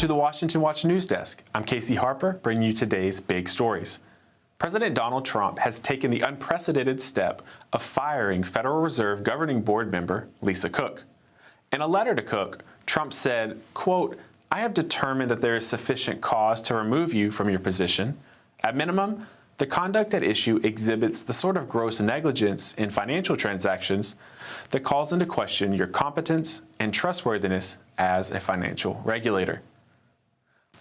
to the Washington Watch News Desk. I'm Casey Harper, bringing you today's big stories. President Donald Trump has taken the unprecedented step of firing Federal Reserve Governing Board member Lisa Cook. In a letter to Cook, Trump said, quote, "I have determined that there is sufficient cause to remove you from your position. At minimum, the conduct at issue exhibits the sort of gross negligence in financial transactions that calls into question your competence and trustworthiness as a financial regulator."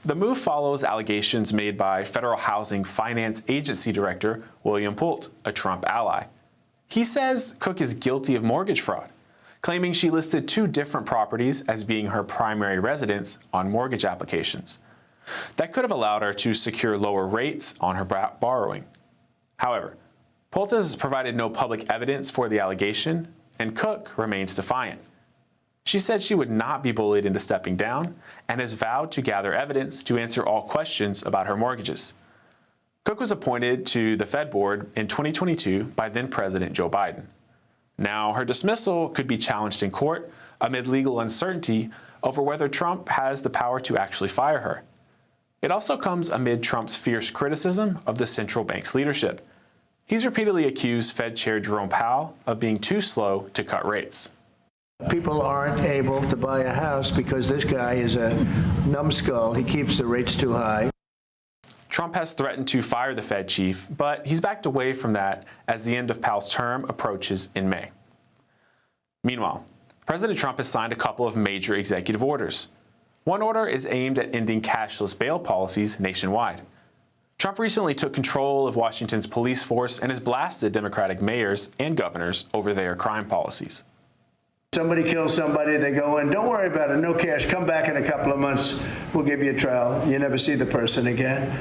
The move follows allegations made by Federal Housing Finance Agency Director William Poult, a Trump ally. He says Cook is guilty of mortgage fraud, claiming she listed two different properties as being her primary residence on mortgage applications. That could have allowed her to secure lower rates on her borrowing. However, Poult has provided no public evidence for the allegation, and Cook remains defiant. She said she would not be bullied into stepping down and has vowed to gather evidence to answer all questions about her mortgages. Cook was appointed to the Fed board in 2022 by then-President Joe Biden. Now, her dismissal could be challenged in court amid legal uncertainty over whether Trump has the power to actually fire her. It also comes amid Trump's fierce criticism of the central bank's leadership. He's repeatedly accused Fed Chair Jerome Powell of being too slow to cut rates. People aren't able to buy a house because this guy is a numbskull. He keeps the rates too high. Trump has threatened to fire the Fed chief, but he's backed away from that as the end of Powell's term approaches in May. Meanwhile, President Trump has signed a couple of major executive orders. One order is aimed at ending cashless bail policies nationwide. Trump recently took control of Washington's police force and has blasted Democratic mayors and governors over their crime policies. Somebody kills somebody, they go in, don't worry about it, no cash, come back in a couple of months, we'll give you a trial. You never see the person again.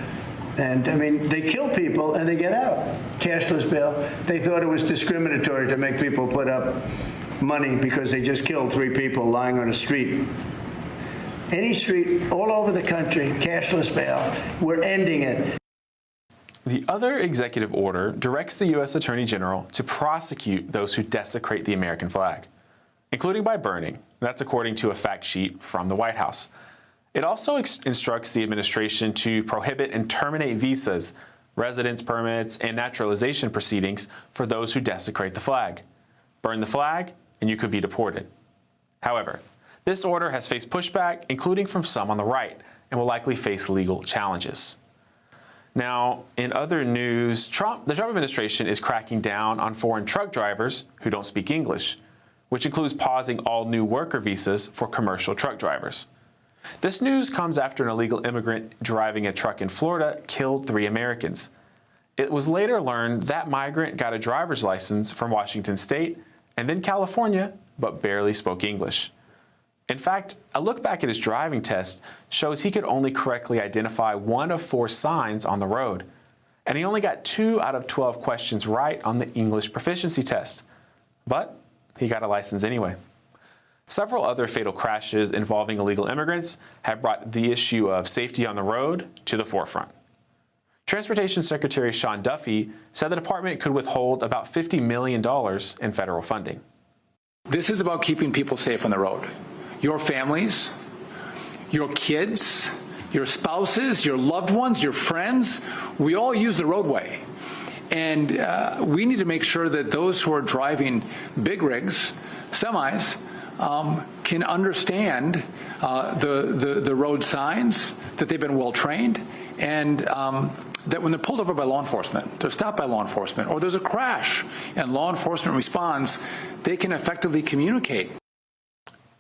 And I mean, they kill people and they get out. Cashless bail. They thought it was discriminatory to make people put up money because they just killed 3 people lying on a street. Any street all over the country, cashless bail, we're ending it. The other executive order directs the U.S. Attorney General to prosecute those who desecrate the American flag, including by burning. That's according to a fact sheet from the White House. It also instructs the administration to prohibit and terminate visas, residence permits, and naturalization proceedings for those who desecrate the flag. Burn the flag, and you could be deported. However, this order has faced pushback, including from some on the right, and will likely face legal challenges. Now, in other news, the Trump administration is cracking down on foreign truck drivers who don't speak English, which includes pausing all new worker visas for commercial truck drivers. This news comes after an illegal immigrant driving a truck in Florida killed 3 Americans. It was later learned that migrant got a driver's license from Washington State and then California, but barely spoke English. In fact, a look back at his driving test shows he could only correctly identify 1 of 4 signs on the road, and he only got 2 out of 12 questions right on the English proficiency test. But he got a license anyway. Several other fatal crashes involving illegal immigrants have brought the issue of safety on the road to the forefront. Transportation Secretary Sean Duffy said the department could withhold about $50 million in federal funding. This is about keeping people safe on the road. Your families, your kids, your spouses, your loved ones, your friends, we all use the roadway. And we need to make sure that those who are driving big rigs, semis, can understand the road signs, that they've been well trained, and that when they're pulled over by law enforcement, they're stopped by law enforcement, or there's a crash and law enforcement responds, they can effectively communicate.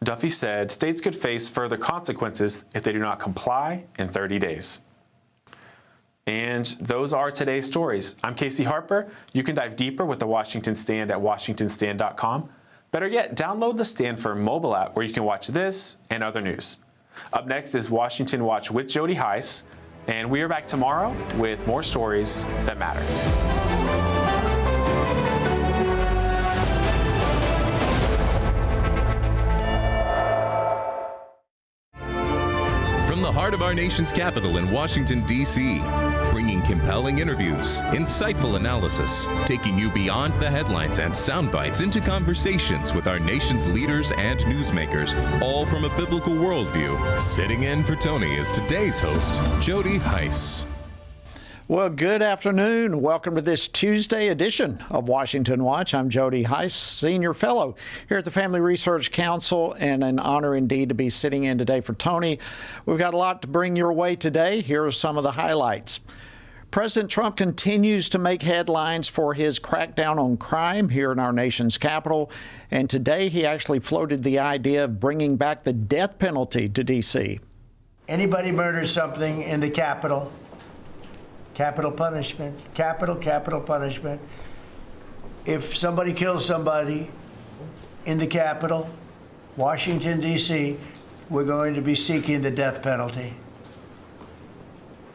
Duffy said states could face further consequences if they do not comply in 30 days. And those are today's stories. I'm Casey Harper. You can dive deeper with the Washington Stand at washingtonstand.com. Better yet, download the Stanford mobile app where you can watch this and other news. Up next is Washington Watch with Jody Heiss, and we are back tomorrow with more stories that matter. From the heart of our nation's capital in Washington, D.C., bringing compelling interviews, insightful analysis, taking you beyond the headlines and sound bites into conversations with our nation's leaders and newsmakers, all from a biblical worldview. Sitting in for Tony is today's host, Jody Heiss. Well, good afternoon. Welcome to this Tuesday edition of Washington Watch. I'm Jody Heiss, Senior Fellow here at the Family Research Council, and an honor indeed to be sitting in today for Tony. We've got a lot to bring your way today. Here are some of the highlights. President Trump continues to make headlines for his crackdown on crime here in our nation's capital, and today he actually floated the idea of bringing back the death penalty to D.C. Anybody murders something in the Capitol, capital punishment, capital punishment. If somebody kills somebody in the Capitol, Washington, D.C., we're going to be seeking the death penalty.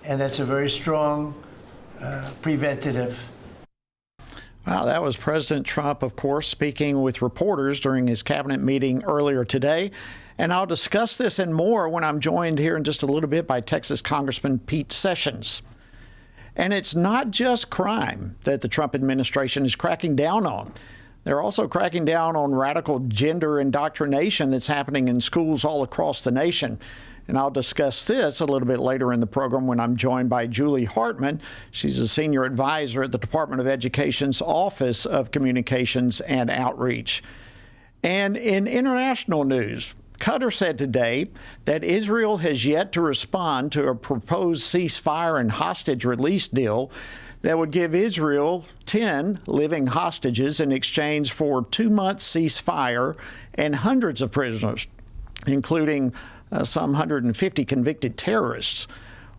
And that's a very strong preventative. Wow, that was President Trump, of course, speaking with reporters during his cabinet meeting earlier today. And I'll discuss this and more when I'm joined here in just a little bit by Texas Congressman Pete Sessions. And it's not just crime that the Trump administration is cracking down on. They're also cracking down on radical gender indoctrination that's happening in schools all across the nation. And I'll discuss this a little bit later in the program when I'm joined by Julie Hartman. She's a senior advisor at the Department of Education's Office of Communications and Outreach. And in international news, Qatar said today that Israel has yet to respond to a proposed ceasefire and hostage release deal that would give Israel 10 living hostages in exchange for 2-month ceasefire and hundreds of prisoners, including some 150 convicted terrorists.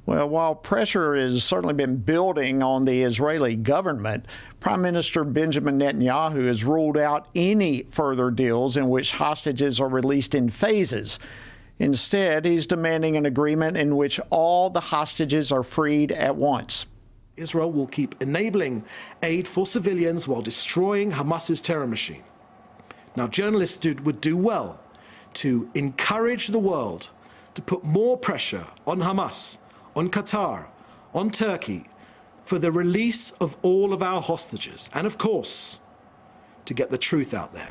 Well, while pressure has certainly been building on the Israeli government, Prime Minister Benjamin Netanyahu has ruled out any further deals in which hostages are released in phases. Instead, he's demanding an agreement in which all the hostages are freed at once. Israel will keep enabling aid for civilians while destroying Hamas's terror machine. Now, journalists would do well to encourage the world to put more pressure on Hamas, on Qatar, on Turkey, for the release of all of our hostages, and of course, to get the truth out there.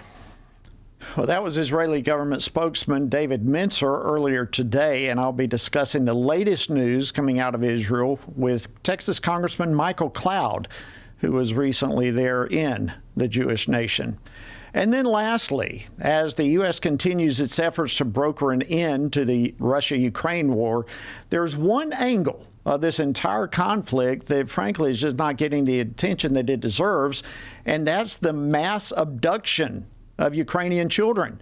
Well, that was Israeli government spokesman David Mintzer earlier today, and I'll be discussing the latest news coming out of Israel with Texas Congressman Michael Cloud, who was recently there in the Jewish nation. And then lastly, as the U.S. continues its efforts to broker an end to the Russia-Ukraine war, there's one angle of this entire conflict that frankly is just not getting the attention that it deserves, and that's the mass abduction of Ukrainian children.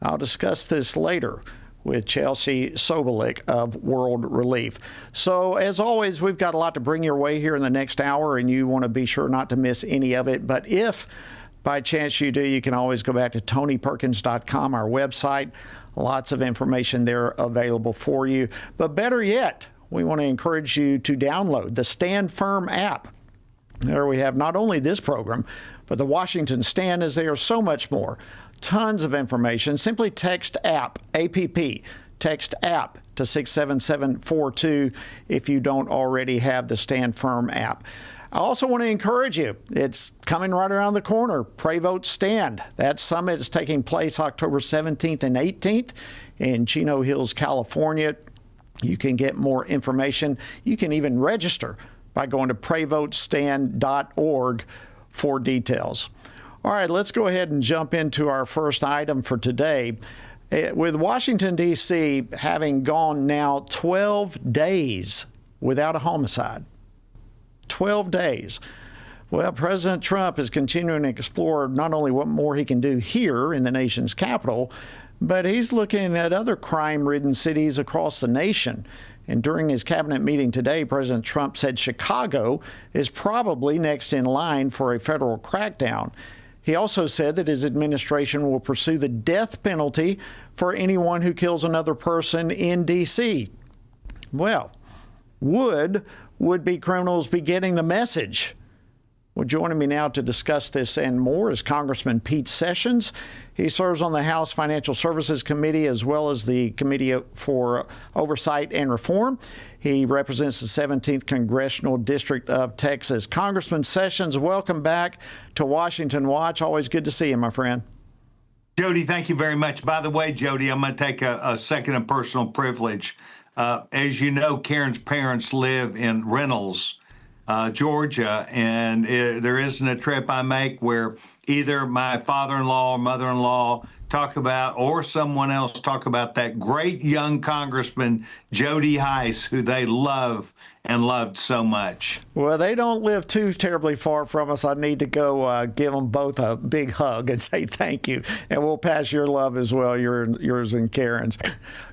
I'll discuss this later with Chelsea Sobolik of World Relief. So, as always, we've got a lot to bring your way here in the next hour, and you want to be sure not to miss any of it. But if by chance you do, you can always go back to TonyPerkins.com, our website. Lots of information there available for you. But better yet, we want to encourage you to download the Stand Firm app. There we have not only this program, but the Washington Stand is there, so much more. Tons of information. Simply text app, APP, text app to 67742 if you don't already have the Stand Firm app. I also want to encourage you. It's coming right around the corner. Pray, Vote, Stand. That summit is taking place October 17th and 18th in Chino Hills, California. You can get more information. You can even register by going to prayvotestand.org for details. All right, let's go ahead and jump into our first item for today. With Washington, D.C. having gone now 12 days without a homicide. 12 days. Well, President Trump is continuing to explore not only what more he can do here in the nation's capital, but he's looking at other crime-ridden cities across the nation. And during his cabinet meeting today, President Trump said Chicago is probably next in line for a federal crackdown. He also said that his administration will pursue the death penalty for anyone who kills another person in D.C. Well, would-be criminals be getting the message? Well, joining me now to discuss this and more is Congressman Pete Sessions. He serves on the House Financial Services Committee as well as the Committee for Oversight and Reform. He represents the 17th Congressional District of Texas. Congressman Sessions, welcome back to Washington Watch. Always good to see you, my friend. Jody, thank you very much. By the way, Jody, I'm going to take a second of personal privilege. As you know, Karen's parents live in Reynolds, Georgia, and there isn't a trip I make where either my father-in-law or mother-in-law talk about, or someone else talk about that great young Congressman, Jody Hice, who they love and loved so much. Well, they don't live too terribly far from us. I need to go give them both a big hug and say thank you. And we'll pass your love as well, yours and Karen's.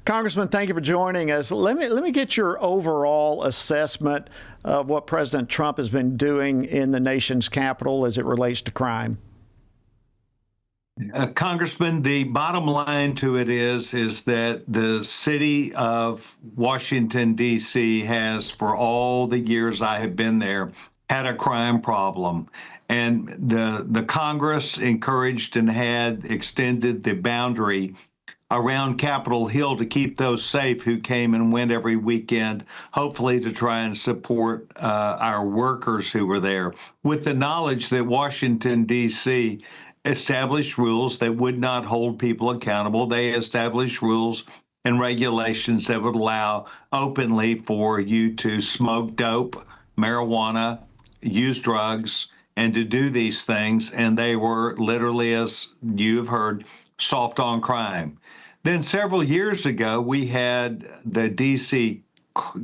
Congressman, thank you for joining us. Let me get your overall assessment of what President Trump has been doing in the nation's capital as it relates to crime. Congressman, the bottom line to it is that the city of Washington, D.C. has, for all the years I have been there, had a crime problem. And the Congress encouraged and had extended the boundary around Capitol Hill to keep those safe who came and went every weekend, hopefully to try and support our workers who were there, with the knowledge that Washington, D.C. established rules that would not hold people accountable. They established rules and regulations that would allow openly for you to smoke dope, marijuana, use drugs, and to do these things. And they were literally, as you've heard, soft on crime. Then several years ago, we had the D.C.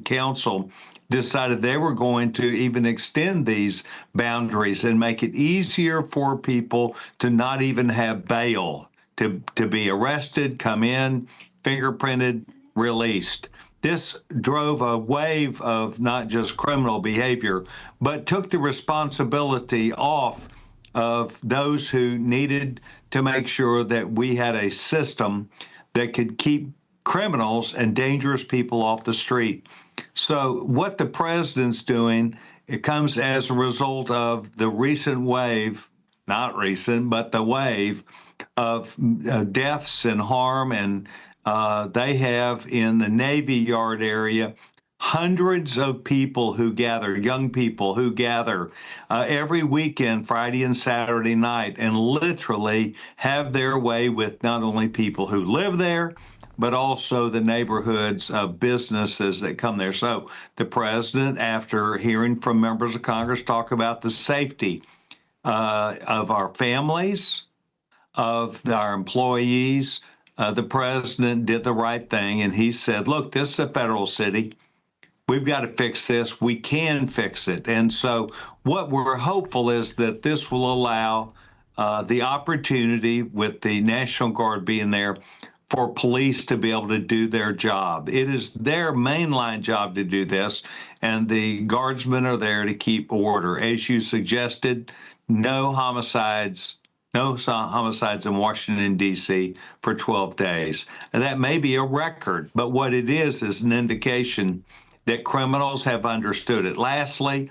Council decided they were going to even extend these boundaries and make it easier for people to not even have bail, to be arrested, come in, fingerprinted, released. This drove a wave of not just criminal behavior, but took the responsibility off of those who needed to make sure that we had a system that could keep criminals and dangerous people off the street. So what the president's doing, it comes as a result of the recent wave, not recent, but the wave of deaths and harm. And they have in the Navy Yard area hundreds of people who gather, young people who gather every weekend, Friday and Saturday night, and literally have their way with not only people who live there, but also the neighborhoods of businesses that come there. So the president, after hearing from members of Congress talk about the safety of our families, of our employees, the president did the right thing. And he said, look, this is a federal city. We've got to fix this. We can fix it. And so what we're hopeful is that this will allow the opportunity, with the National Guard being there, for police to be able to do their job. It is their mainline job to do this, and the guardsmen are there to keep order. As you suggested, no homicides in Washington, D.C. for 12 days. And that may be a record, but what it is an indication that criminals have understood it. Lastly,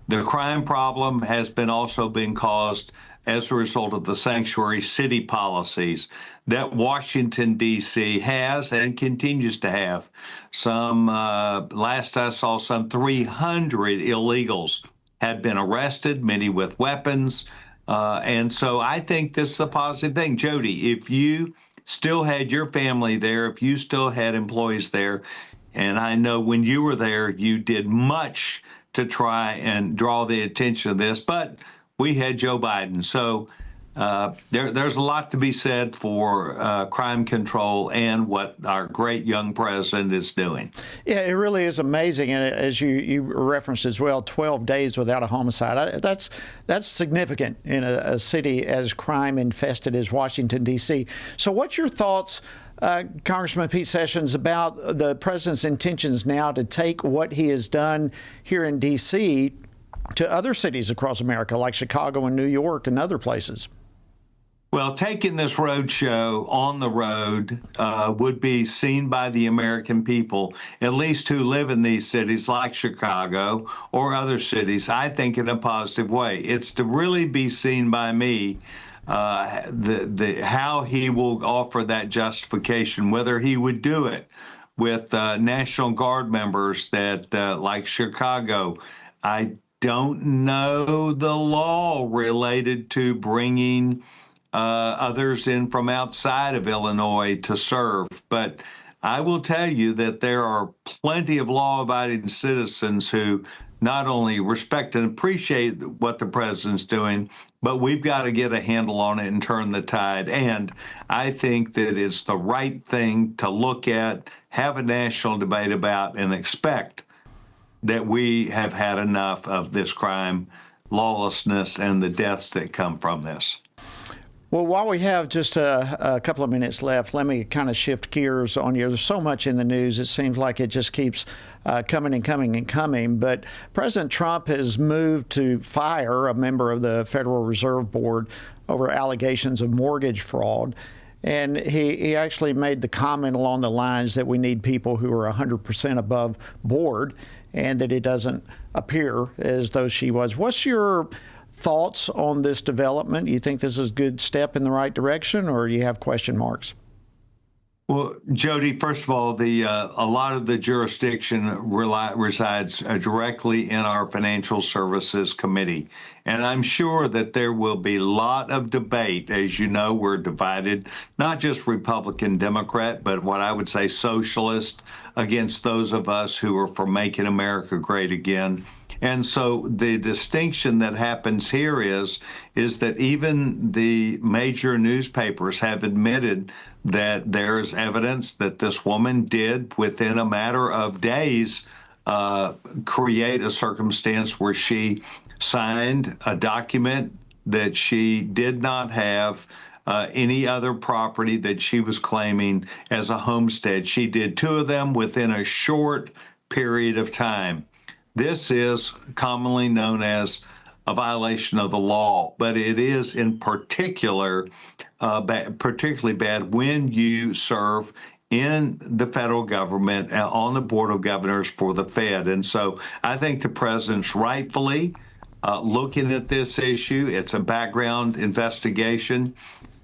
the crime problem has been also being caused as a result of the sanctuary city policies that Washington, D.C. has and continues to have. Last I saw, some 300 illegals had been arrested, many with weapons. And so I think this is a positive thing. Jody, if you still had your family there, if you still had employees there, and I know when you were there, you did much to try and draw the attention of this, but we had Joe Biden. So there's a lot to be said for crime control and what our great young president is doing. Yeah, it really is amazing. And as you referenced as well, 12 days without a homicide. That's significant in a city as crime infested as Washington, D.C. So what's your thoughts, Congressman Pete Sessions, about the president's intentions now to take what he has done here in D.C. to other cities across America, like Chicago and New York and other places? Well, taking this road show on the road would be seen by the American people, at least who live in these cities like Chicago or other cities, I think in a positive way. It's to really be seen by me how he will offer that justification, whether he would do it with National Guard members that, like Chicago, I don't know the law related to bringing others in from outside of Illinois to serve. But I will tell you that there are plenty of law-abiding citizens who not only respect and appreciate what the president's doing, but we've got to get a handle on it and turn the tide. And I think that it's the right thing to look at, have a national debate about, and expect that we have had enough of this crime, lawlessness, and the deaths that come from this. Well, while we have just a couple of minutes left, let me kind of shift gears on you. There's so much in the news, it seems like it just keeps coming and coming and coming. But President Trump has moved to fire a member of the Federal Reserve Board over allegations of mortgage fraud. And he actually made the comment along the lines that we need people who are 100% above board, and that it doesn't appear as though she was. What's your thoughts on this development? You think this is a good step in the right direction, or do you have question marks? Well, Jody, first of all, a lot of the jurisdiction resides directly in our Financial Services Committee. And I'm sure that there will be a lot of debate. As you know, we're divided, not just Republican, Democrat, but what I would say socialist against those of us who are for making America great again. And so the distinction that happens here is that even the major newspapers have admitted that there's evidence that this woman did, within a matter of days, create a circumstance where she signed a document that she did not have any other property that she was claiming as a homestead. She did two of them within a short period of time. This is commonly known as a violation of the law, but it is in particular particularly bad when you serve in the federal government on the Board of Governors for the Fed. And so I think the president's rightfully looking at this issue. It's a background investigation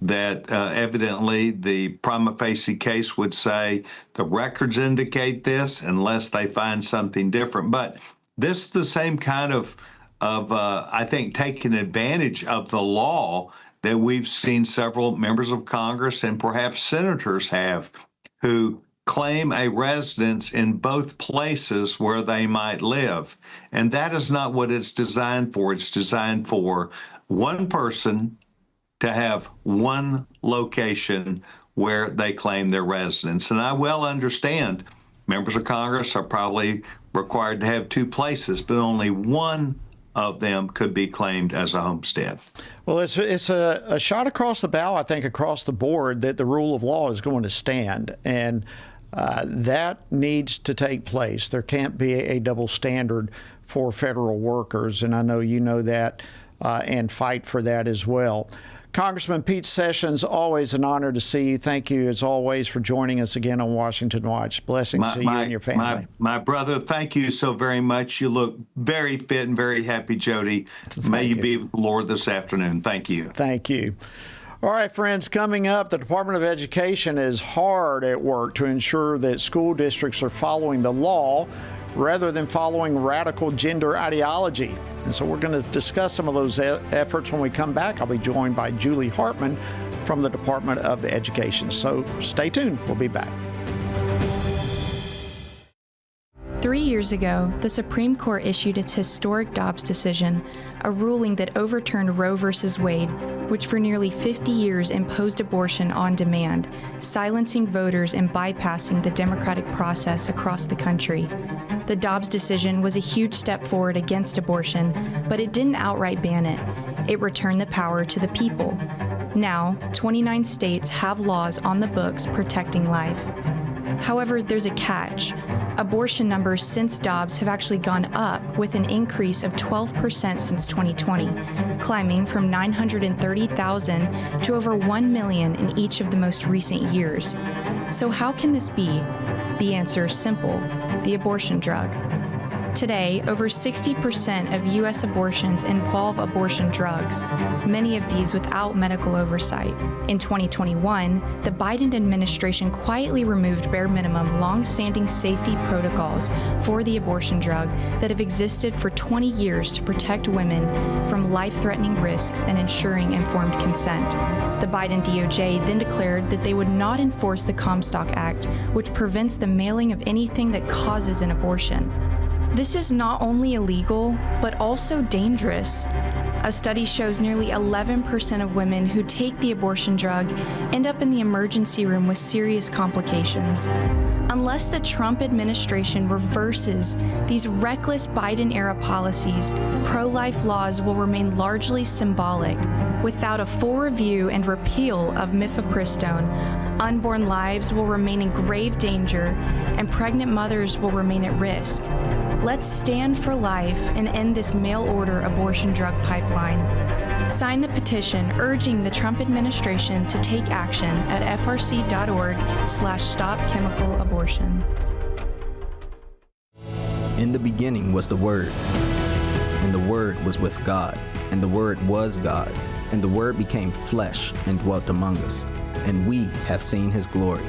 that evidently the prima facie case would say the records indicate this unless they find something different. But this is the same kind of I think, taking advantage of the law that we've seen several members of Congress and perhaps senators have, who claim a residence in both places where they might live. And that is not what it's designed for. It's designed for one person to have one location where they claim their residence. And I well understand members of Congress are probably required to have two places, but only one of them could be claimed as a homestead. Well, it's a shot across the bow, I think, across the board, that the rule of law is going to stand. And that needs to take place. There can't be a double standard for federal workers, and I know you know that and fight for that as well. Congressman Pete Sessions, always an honor to see you. Thank you, as always, for joining us again on Washington Watch. Blessings to you and your family. My brother, thank you so very much. You look very fit and very happy, Jody. May you be with the Lord this afternoon. Thank you. Thank you. All right, friends, coming up, the Department of Education is hard at work to ensure that school districts are following the law rather than following radical gender ideology. And so we're going to discuss some of those efforts when we come back. I'll be joined by Julie Hartman from the Department of Education. So stay tuned. We'll be back. 3 years ago, the Supreme Court issued its historic Dobbs decision, a ruling that overturned Roe v. Wade, which for nearly 50 years imposed abortion on demand, silencing voters and bypassing the democratic process across the country. The Dobbs decision was a huge step forward against abortion, but it didn't outright ban it. It returned the power to the people. Now, 29 states have laws on the books protecting life. However, there's a catch. abortion numbers since Dobbs have actually gone up, with an increase of 12% since 2020, climbing from 930,000 to over 1 million in each of the most recent years. So how can this be? The answer is simple: the abortion drug. Today, over 60% of U.S. abortions involve abortion drugs, many of these without medical oversight. In 2021, the Biden administration quietly removed bare minimum, long-standing safety protocols for the abortion drug that have existed for 20 years to protect women from life-threatening risks and ensuring informed consent. The Biden DOJ then declared that they would not enforce the Comstock Act, which prevents the mailing of anything that causes an abortion. This is not only illegal, but also dangerous. A study shows nearly 11% of women who take the abortion drug end up in the emergency room with serious complications. Unless the Trump administration reverses these reckless Biden-era policies, pro-life laws will remain largely symbolic. Without a full review and repeal of mifepristone, unborn lives will remain in grave danger and pregnant mothers will remain at risk. Let's stand for life and end this mail-order abortion drug pipeline. Sign the petition urging the Trump administration to take action at frc.org/stopchemicalabortion. In the beginning was the Word, and the Word was with God, and the Word was God, and the Word became flesh and dwelt among us, and we have seen His glory.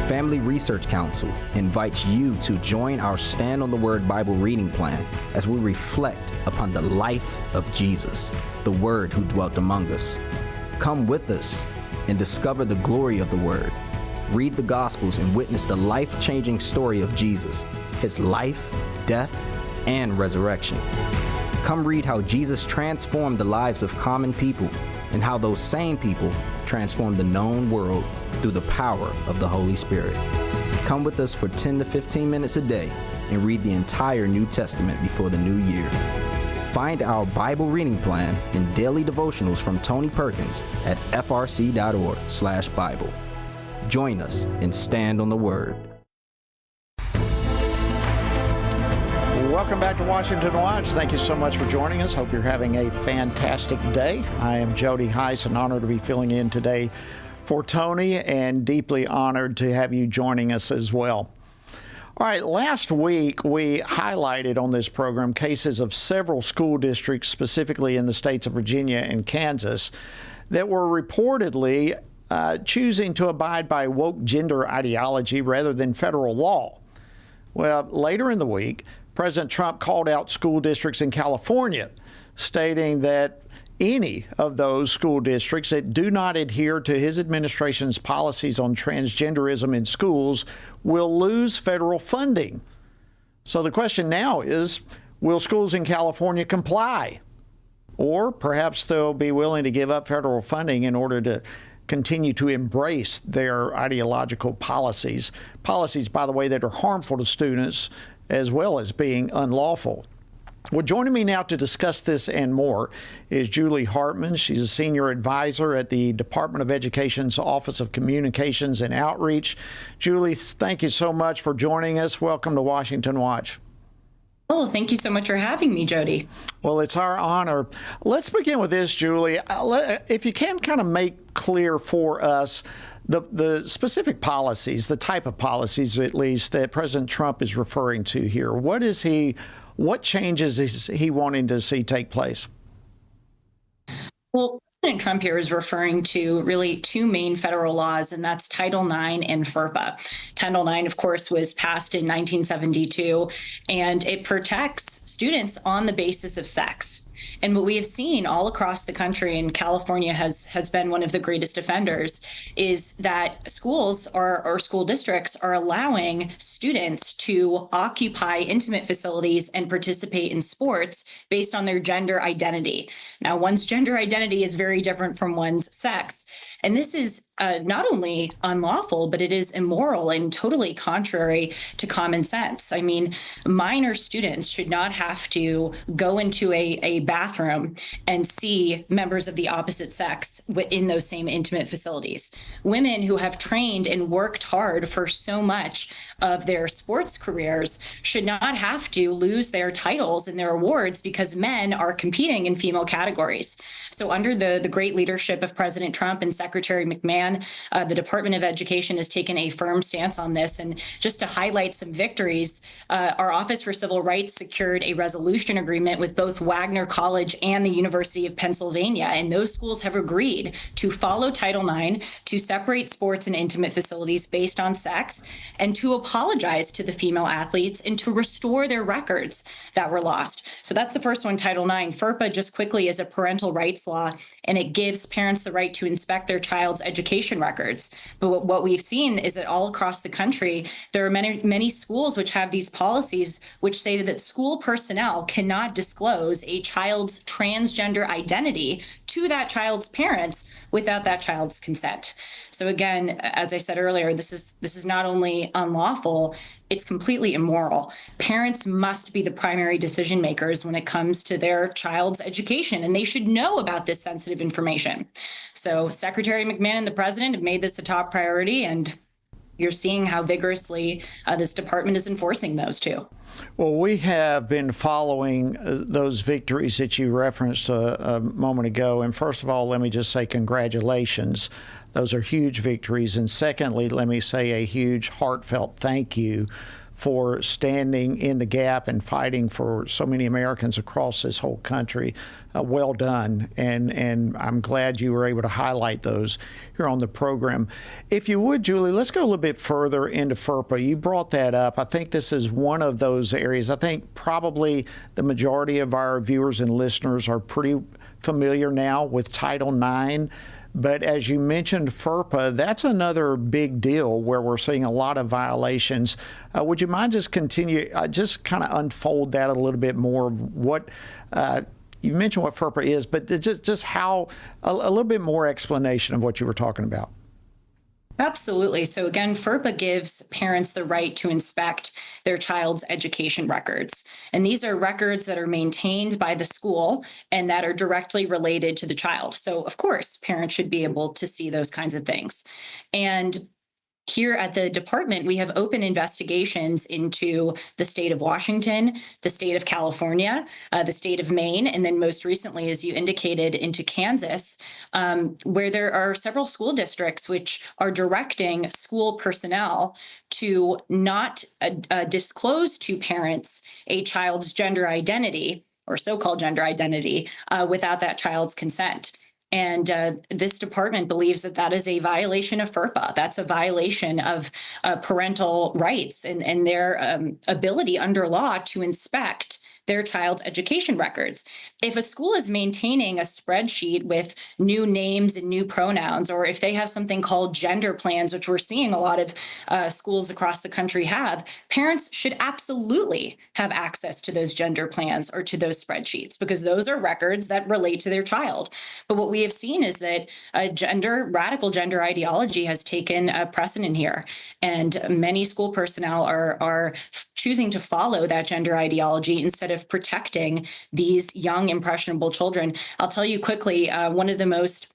Family Research Council invites you to join our Stand on the Word Bible reading plan as we reflect upon the life of Jesus, the Word who dwelt among us. Come with us and discover the glory of the Word. Read the Gospels and witness the life-changing story of Jesus, His life, death, and resurrection. Come read how Jesus transformed the lives of common people and how those same people transformed the known world through the power of the Holy Spirit. Come with us for 10 to 15 minutes a day and read the entire New Testament before the new year. Find our Bible reading plan and daily devotionals from Tony Perkins at frc.org/Bible. Join us and stand on the Word. Welcome back to Washington Watch. Thank you so much for joining us. Hope you're having a fantastic day. I am Jody Heiss, and honored to be filling in today for Tony, and deeply honored to have you joining us as well. All right, last week we highlighted on this program cases of several school districts, specifically in the states of Virginia and Kansas, that were reportedly choosing to abide by woke gender ideology rather than federal law. Well, later in the week, President Trump called out school districts in California, stating that any of those school districts that do not adhere to his administration's policies on transgenderism in schools will lose federal funding. So the question now is, will schools in California comply? Or perhaps they'll be willing to give up federal funding in order to continue to embrace their ideological policies. Policies, by the way, that are harmful to students as well as being unlawful. Well, joining me now to discuss this and more is Julie Hartman. She's a senior advisor at the Department of Education's Office of Communications and Outreach. Julie, thank you so much for joining us. Welcome to Washington Watch. Oh, thank you so much for having me, Jody. Well, it's our honor. Let's begin with this, Julie. If you can kind of make clear for us the specific policies, the type of policies at least that President Trump is referring to here. What changes is he wanting to see take place? Well, President Trump here is referring to really two main federal laws, and that's Title IX and FERPA. Title IX, of course, was passed in 1972, and it protects students on the basis of sex. And what we have seen all across the country, and California has been one of the greatest offenders, is that schools or school districts are allowing students to occupy intimate facilities and participate in sports based on their gender identity. Now, one's gender identity identity is very different from one's sex. And this is not only unlawful, but it is immoral and totally contrary to common sense. I mean, minor students should not have to go into a bathroom and see members of the opposite sex in those same intimate facilities. Women who have trained and worked hard for so much of their sports careers should not have to lose their titles and their awards because men are competing in female categories. So under the great leadership of President Trump and Secretary McMahon, the Department of Education has taken a firm stance on this. And just to highlight some victories, our Office for Civil Rights secured a resolution agreement with both Wagner College and the University of Pennsylvania. And those schools have agreed to follow Title IX, to separate sports and intimate facilities based on sex, and to apologize to the female athletes and to restore their records that were lost. So that's the first one, Title IX. FERPA, just quickly, is a parental rights law, and it gives parents the right to inspect their child's education records. But what we've seen is that all across the country, there are many schools which have these policies which say that school personnel cannot disclose a child's transgender identity to that child's parents without that child's consent. So again, as I said earlier, this is not only unlawful, it's completely immoral. Parents must be the primary decision makers when it comes to their child's education, and they should know about this sensitive information. So Secretary McMahon and the president have made this a top priority, and you're seeing how vigorously this department is enforcing those too. Well, we have been following those victories that you referenced a moment ago. And first of all, let me just say congratulations. Those are huge victories. And secondly, let me say a huge heartfelt thank you for standing in the gap and fighting for so many Americans across this whole country. Well done. And I'm glad you were able to highlight those here on the program. If you would, Julie, let's go a little bit further into FERPA. You brought that up. I think this is one of those areas. I think probably the majority of our viewers and listeners are pretty familiar now with Title IX. But as you mentioned, FERPA, that's another big deal where we're seeing a lot of violations. Would you mind just just kind of unfold that a little bit more of what you mentioned what FERPA is, but just how a little bit more explanation of what you were talking about. Absolutely. So again, FERPA gives parents the right to inspect their child's education records. And these are records that are maintained by the school and that are directly related to the child. So of course, parents should be able to see those kinds of things. And here at the department, we have open investigations into the state of Washington, the state of California, the state of Maine, and then most recently, as you indicated, into Kansas, where there are several school districts which are directing school personnel to not disclose to parents a child's gender identity or so-called gender identity without that child's consent. And this department believes that that is a violation of FERPA. That's a violation of parental rights and their ability under law to inspect their child's education records. If a school is maintaining a spreadsheet with new names and new pronouns, or if they have something called gender plans, which we're seeing a lot of schools across the country have, parents should absolutely have access to those gender plans or to those spreadsheets, because those are records that relate to their child. But what we have seen is that radical gender ideology has taken precedent here, and many school personnel are choosing to follow that gender ideology instead of protecting these young, impressionable children. I'll tell you quickly, one of the most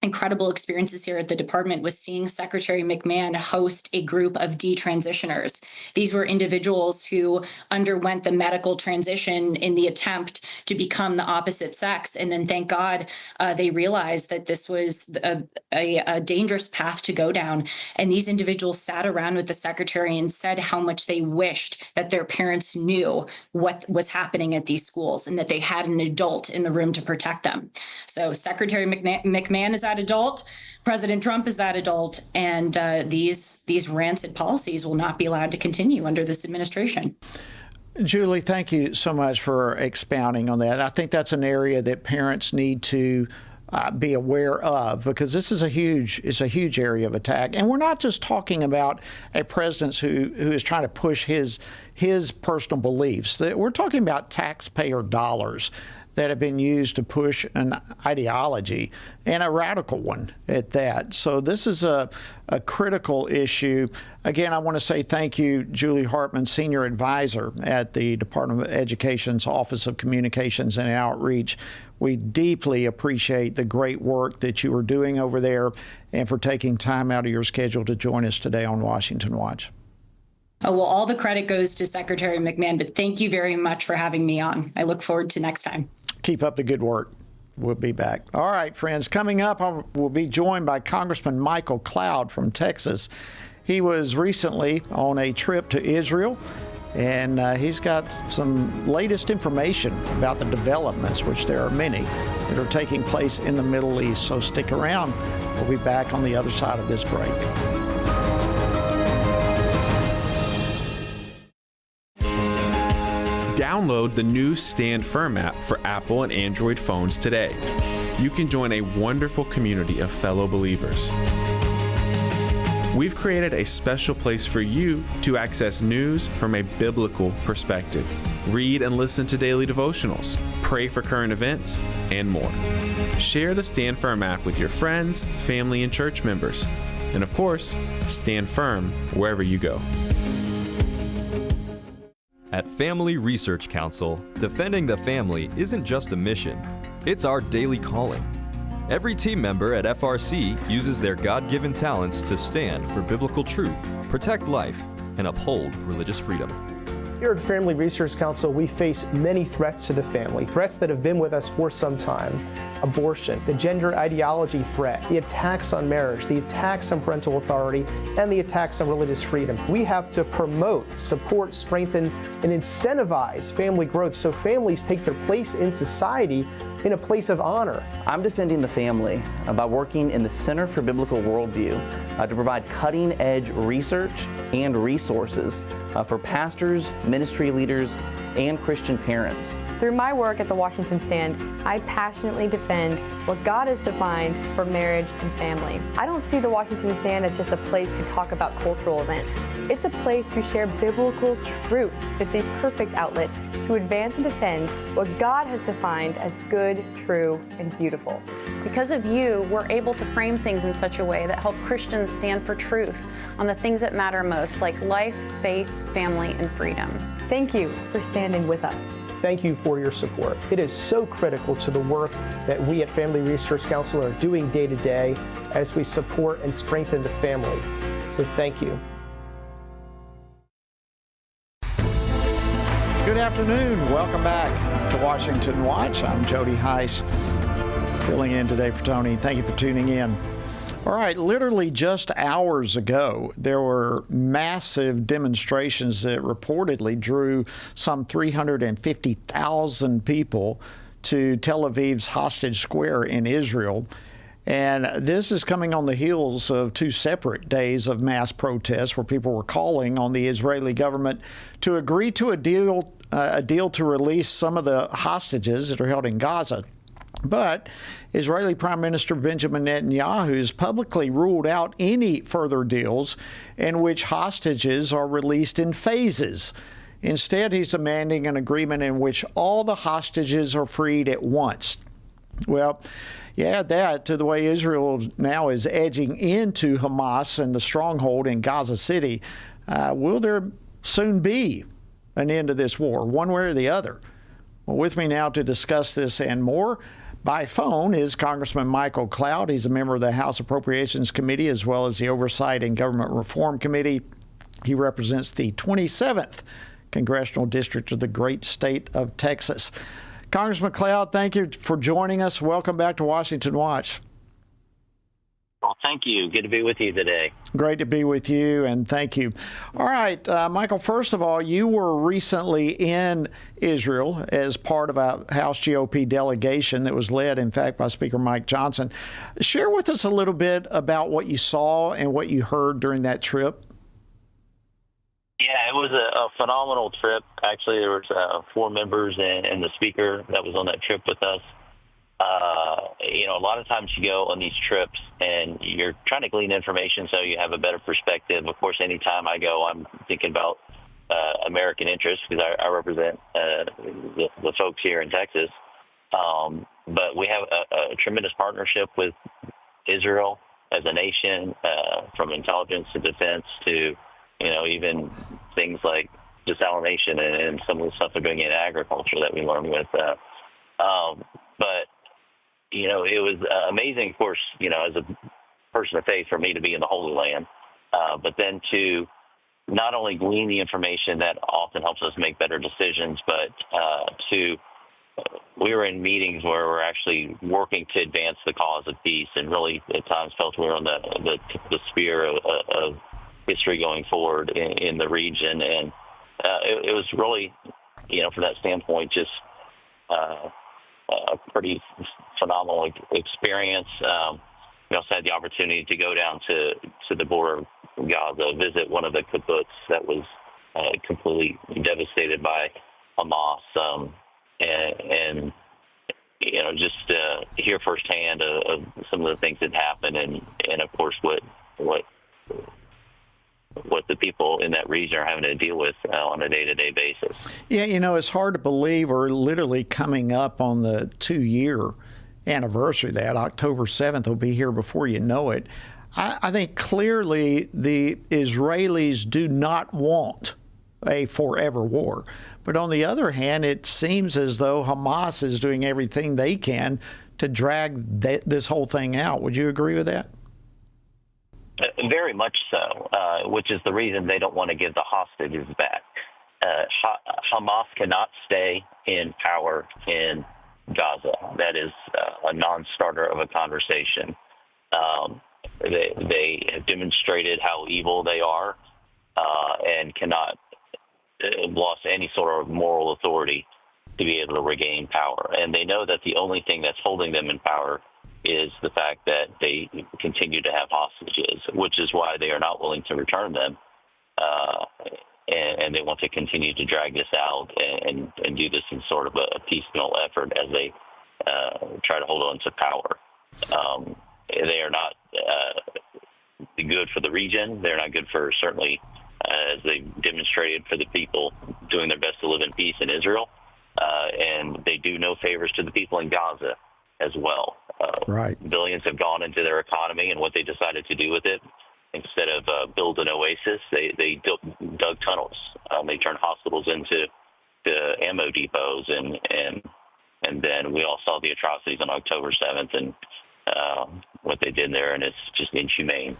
incredible experiences here at the department was seeing Secretary McMahon host a group of detransitioners. These were individuals who underwent the medical transition in the attempt to become the opposite sex. And then, thank God, they realized that this was a dangerous path to go down. And these individuals sat around with the secretary and said how much they wished that their parents knew what was happening at these schools and that they had an adult in the room to protect them. So Secretary McMahon is that adult, President Trump is that adult, and these rancid policies will not be allowed to continue under this administration. Julie, thank you so much for expounding on that. I think that's an area that parents need to be aware of, because this is a huge area of attack. And we're not just talking about a president who is trying to push his personal beliefs. We're talking about taxpayer dollars that have been used to push an ideology, and a radical one at that. So this is a critical issue. Again, I want to say thank you, Julie Hartman, Senior Advisor at the Department of Education's Office of Communications and Outreach. We deeply appreciate the great work that you are doing over there and for taking time out of your schedule to join us today on Washington Watch. Oh, well, all the credit goes to Secretary McMahon, but thank you very much for having me on. I look forward to next time. Keep up the good work. We'll be back. All right, friends, coming up, we'll be joined by Congressman Michael Cloud from Texas. He was recently on a trip to Israel, and he's got some latest information about the developments, which there are many, that are taking place in the Middle East. So stick around. We'll be back on the other side of this break. Download the new Stand Firm app for Apple and Android phones today. You can join a wonderful community of fellow believers. We've created a special place for you to access news from a biblical perspective, read and listen to daily devotionals, pray for current events, and more. Share the Stand Firm app with your friends, family, and church members. And of course, stand firm wherever you go. At Family Research Council, defending the family isn't just a mission, it's our daily calling. Every team member at FRC uses their God-given talents to stand for biblical truth, protect life, and uphold religious freedom. Here at Family Research Council, we face many threats to the family, threats that have been with us for some time. Abortion, the gender ideology threat, the attacks on marriage, the attacks on parental authority, and the attacks on religious freedom. We have to promote, support, strengthen, and incentivize family growth so families take their place in society in a place of honor. I'm defending the family by working in the Center for Biblical Worldview to provide cutting-edge research and resources for pastors, ministry leaders, and Christian parents. Through my work at the Washington Stand, I passionately defend what God has defined for marriage and family. I don't see the Washington Stand as just a place to talk about cultural events. It's a place to share biblical truth. It's a perfect outlet to advance and defend what God has defined as good, true, and beautiful. Because of you, we're able to frame things in such a way that help Christians stand for truth on the things that matter most, like life, faith, family, and freedom. Thank you for standing with us. Thank you for your support. It is so critical to the work that we at Family Research Council are doing day to day as we support and strengthen the family. So thank you. Good afternoon. Welcome back to Washington Watch. I'm Jody Heiss, filling in today for Tony. Thank you for tuning in. All right, literally just hours ago, there were massive demonstrations that reportedly drew some 350,000 people to Tel Aviv's Hostage Square in Israel. And this is coming on the heels of 2 separate days of mass protests where people were calling on the Israeli government to agree to a deal to release some of the hostages that are held in Gaza. But Israeli Prime Minister Benjamin Netanyahu has publicly ruled out any further deals in which hostages are released in phases. Instead, he's demanding an agreement in which all the hostages are freed at once. Well, you add that to the way Israel now is edging into Hamas and the stronghold in Gaza City. Will there soon be an end to this war, one way or the other? Well, with me now to discuss this and more by phone is Congressman Michael Cloud. He's a member of the House Appropriations Committee as well as the Oversight and Government Reform Committee. He represents the 27th Congressional District of the great state of Texas. Congressman Cloud, thank you for joining us. Welcome back to Washington Watch. Well, thank you. Good to be with you today. Great to be with you, and thank you. All right, Michael, first of all, you were recently in Israel as part of a House GOP delegation that was led, in fact, by Speaker Mike Johnson. Share with us a little bit about what you saw and what you heard during that trip. Yeah, it was a phenomenal trip. Actually, there was 4 members and the speaker that was on that trip with us. A lot of times you go on these trips and you're trying to glean information so you have a better perspective. Of course, anytime I go, I'm thinking about American interests because I represent the folks here in Texas. But we have a tremendous partnership with Israel as a nation, from intelligence to defense to, even things like desalination and some of the stuff they're doing in agriculture that we learned with. But, it was amazing, of course, as a person of faith for me to be in the Holy Land, but then to not only glean the information that often helps us make better decisions, but we were in meetings where we're actually working to advance the cause of peace, and really at times felt we were on the spear of history going forward in the region. And it was really, from that standpoint, just a pretty phenomenal experience. We also had the opportunity to go down to the border of Gaza, visit one of the kibbutz that was completely devastated by Hamas, and just hear firsthand of some of the things that happened, and of course what the people in that region are having to deal with on a day-to-day basis. Yeah, it's hard to believe we're literally coming up on the 2-year anniversary of that. October 7th will be here before you know it. I think clearly the Israelis do not want a forever war. But on the other hand, it seems as though Hamas is doing everything they can to drag this whole thing out. Would you agree with that? Very much so, which is the reason they don't want to give the hostages back. Hamas cannot stay in power in Gaza. That is a non-starter of a conversation. They have demonstrated how evil they are, and cannot lost any sort of moral authority to be able to regain power. And they know that the only thing that's holding them in power is the fact that they continue to have hostages, which is why they are not willing to return them. And they want to continue to drag this out and do this in sort of a piecemeal effort as they try to hold on to power. They are not good for the region. They're not good for, certainly, as they've demonstrated, for the people doing their best to live in peace in Israel. And they do no favors to the people in Gaza as well. Right. Billions have gone into their economy, and what they decided to do with it, instead of build an oasis, they dug tunnels. They turned hospitals into ammo depots, and then we all saw the atrocities on October 7th and what they did there, and it's just inhumane.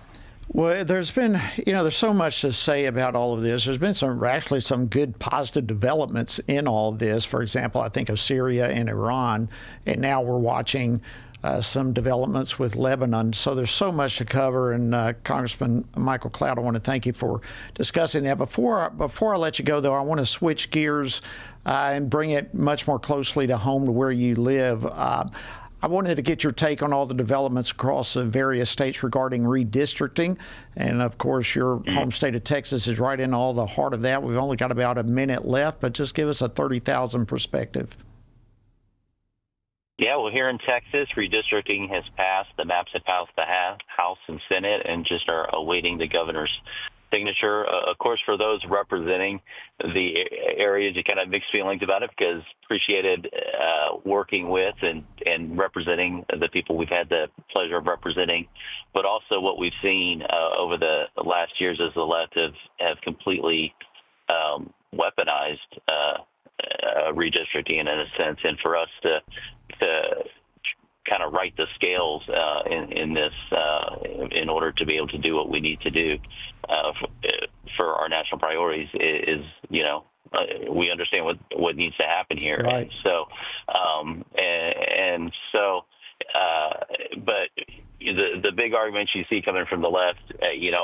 Well, there's been, there's so much to say about all of this. There's been some good positive developments in all of this. For example, I think of Syria and Iran, and now we're watching some developments with Lebanon. So there's so much to cover. And Congressman Michael Cloud, I want to thank you for discussing that. Before I let you go, though, I want to switch gears and bring it much more closely to home to where you live. I wanted to get your take on all the developments across the various states regarding redistricting. And, of course, your home state of Texas is right in all the heart of that. We've only got about a minute left, but just give us a 30,000 perspective. Yeah, well, here in Texas, redistricting has passed. The maps have passed the House and Senate and just are awaiting the governor's signature. Of course, for those representing the areas, you kind of have mixed feelings about it, because appreciated working with and representing the people we've had the pleasure of representing, but also what we've seen over the last years as the left have completely weaponized redistricting in a sense, and for us to kind of right the scales in this in order to be able to do what we need to do for our national priorities is, we understand what needs to happen here. Right. But the big arguments you see coming from the left,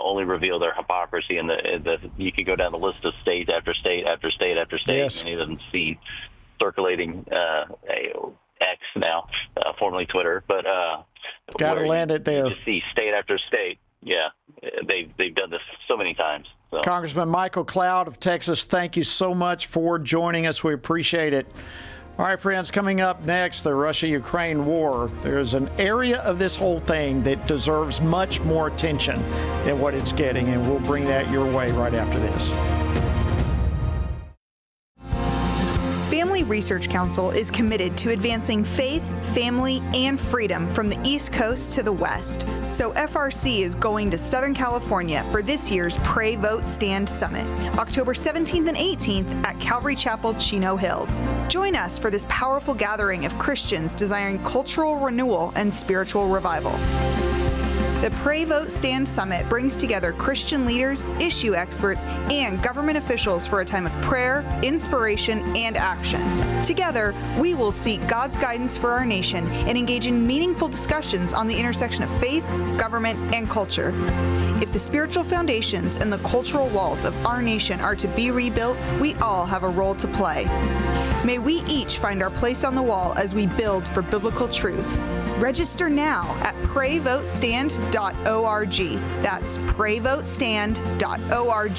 only reveal their hypocrisy, and you could go down the list of state after state after state after state, yes. And you doesn't see circulating X now, formerly Twitter, but got to land it there. You just see state after state. Yeah, they've done this so many times. So. Congressman Michael Cloud of Texas, thank you so much for joining us. We appreciate it. All right, friends, coming up next, the Russia-Ukraine war. There's an area of this whole thing that deserves much more attention than what it's getting, and we'll bring that your way right after this. Family Research Council is committed to advancing faith, family, and freedom from the East Coast to the West. So FRC is going to Southern California for this year's Pray, Vote, Stand Summit, October 17th and 18th at Calvary Chapel, Chino Hills. Join us for this powerful gathering of Christians desiring cultural renewal and spiritual revival. The Pray, Vote, Stand Summit brings together Christian leaders, issue experts, and government officials for a time of prayer, inspiration, and action. Together, we will seek God's guidance for our nation and engage in meaningful discussions on the intersection of faith, government, and culture. If the spiritual foundations and the cultural walls of our nation are to be rebuilt, we all have a role to play. May we each find our place on the wall as we build for biblical truth. Register now at prayvotestand.org. That's prayvotestand.org.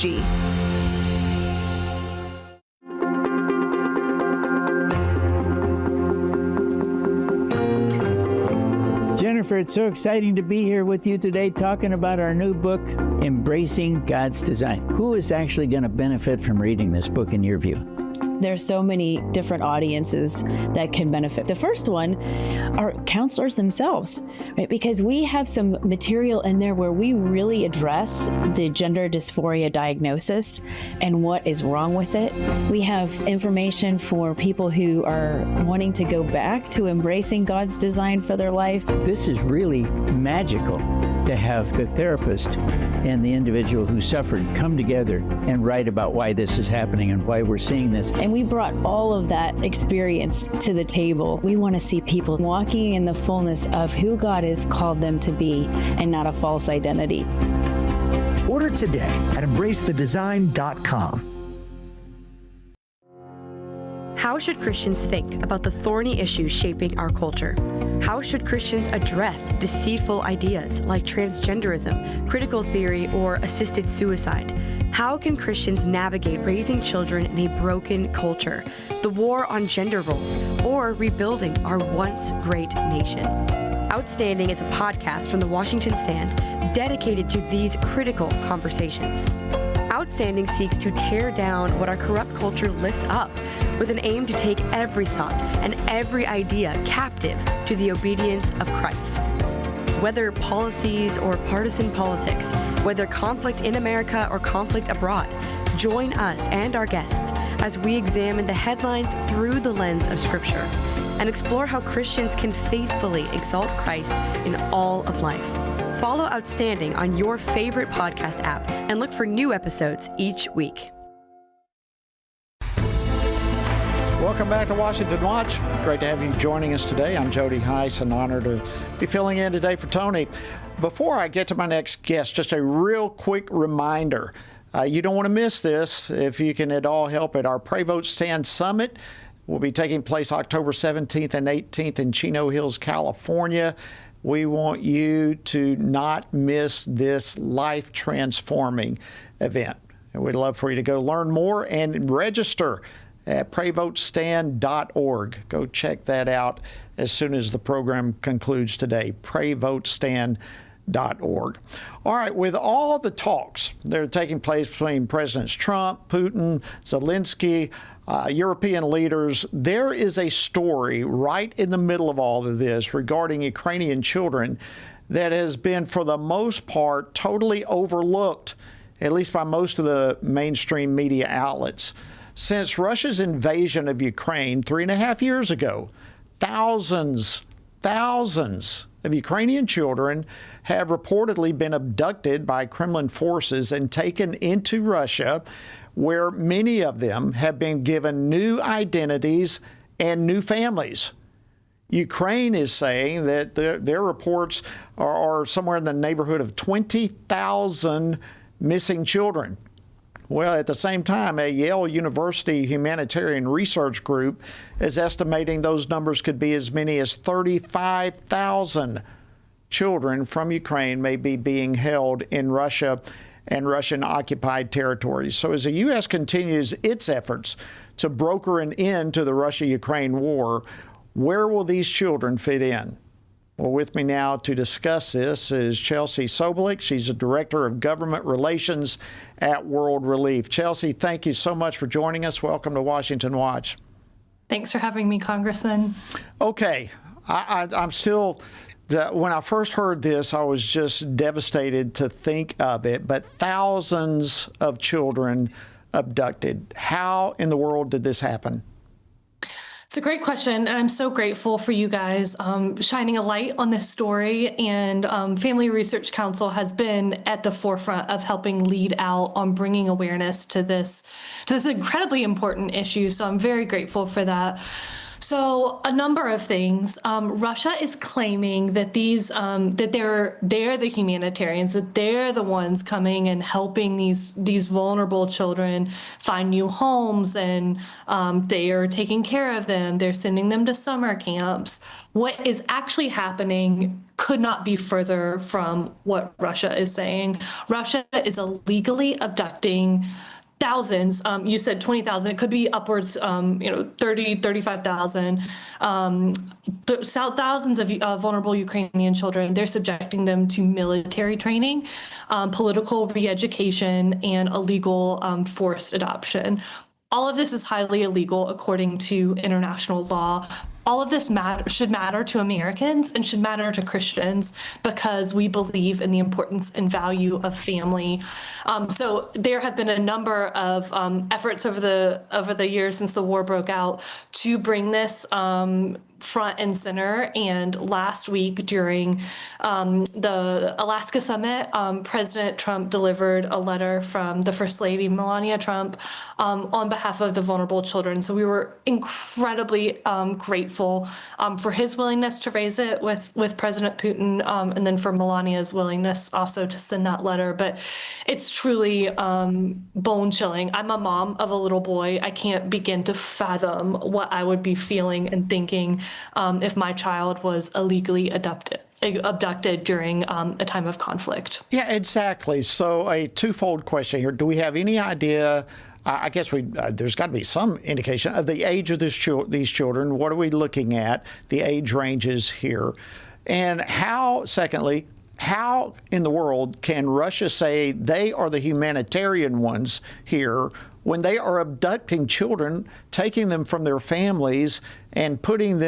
Jennifer, it's so exciting to be here with you today talking about our new book, Embracing God's Design. Who is actually going to benefit from reading this book in your view? There's so many different audiences that can benefit. The first one are counselors themselves, right? Because we have some material in there where we really address the gender dysphoria diagnosis and what is wrong with it. We have information for people who are wanting to go back to embracing God's design for their life. This is really magical to have the therapist and the individual who suffered come together and write about why this is happening and why we're seeing this. And we brought all of that experience to the table. We want to see people walking in the fullness of who God has called them to be and not a false identity. Order today at embracethedesign.com. How should Christians think about the thorny issues shaping our culture? How should Christians address deceitful ideas like transgenderism, critical theory, or assisted suicide? How can Christians navigate raising children in a broken culture, the war on gender roles, or rebuilding our once great nation? Outstanding is a podcast from the Washington Stand dedicated to these critical conversations. Outstanding seeks to tear down what our corrupt culture lifts up with an aim to take every thought and every idea captive to the obedience of Christ. Whether policies or partisan politics, whether conflict in America or conflict abroad, join us and our guests as we examine the headlines through the lens of Scripture and explore how Christians can faithfully exalt Christ in all of life. Follow Outstanding on your favorite podcast app and look for new episodes each week. Welcome back to Washington Watch. Great to have you joining us today. I'm Jody Heiss, an honor to be filling in today for Tony. Before I get to my next guest, just a real quick reminder. You don't want to miss this. If you can at all help it, our Pray, Vote, Stand Summit will be taking place October 17th and 18th in Chino Hills, California. We want you to not miss this life-transforming event. And we'd love for you to go learn more and register at prayvotestand.org. Go check that out as soon as the program concludes today, prayvotestand.org. All right, with all the talks that are taking place between Presidents Trump, Putin, Zelensky, European leaders, there is a story right in the middle of all of this regarding Ukrainian children that has been, for the most part, totally overlooked, at least by most of the mainstream media outlets. Since Russia's invasion of Ukraine 3.5 years ago, thousands of Ukrainian children have reportedly been abducted by Kremlin forces and taken into Russia, where many of them have been given new identities and new families. Ukraine is saying that their reports are somewhere in the neighborhood of 20,000 missing children. Well, at the same time, a Yale University humanitarian research group is estimating those numbers could be as many as 35,000 children from Ukraine may be being held in Russia and Russian-occupied territories. So as the U.S. continues its efforts to broker an end to the Russia-Ukraine war, where will these children fit in? Well, with me now to discuss this is Chelsea Sobolik. She's the Director of Government Relations at World Relief. Chelsea, thank you so much for joining us. Welcome to Washington Watch. Thanks for having me, Congressman. Okay, I'm still. When I first heard this, I was just devastated to think of it, but thousands of children abducted. How in the world did this happen? It's a great question, and I'm so grateful for you guys shining a light on this story. And Family Research Council has been at the forefront of helping lead out on bringing awareness to this incredibly important issue. So I'm very grateful for that. So a number of things. Russia is claiming that that they're the humanitarians, that they're the ones coming and helping these vulnerable children find new homes, and they are taking care of them. They're sending them to summer camps. What is actually happening could not be further from what Russia is saying. Russia is illegally abducting thousands. You said 20,000. It could be upwards, 30, 35,000. Thousands of vulnerable Ukrainian children. They're subjecting them to military training, political re-education, and illegal forced adoption. All of this is highly illegal according to international law. All of this should matter to Americans and should matter to Christians because we believe in the importance and value of family. So there have been a number of efforts over the years since the war broke out to bring this front and center. And last week during the Alaska summit, President Trump delivered a letter from the First Lady, Melania Trump, on behalf of the vulnerable children. So we were incredibly grateful for his willingness to raise it with President Putin, and then for Melania's willingness also to send that letter. But it's truly bone chilling. I'm a mom of a little boy. I can't begin to fathom what I would be feeling and thinking if my child was illegally abducted during a time of conflict. Yeah, exactly. So a twofold question here. Do we have any idea, I guess there's got to be some indication of the age of these children? What are we looking at, the age ranges here? And secondly, how in the world can Russia say they are the humanitarian ones here when they are abducting children, taking them from their families and giving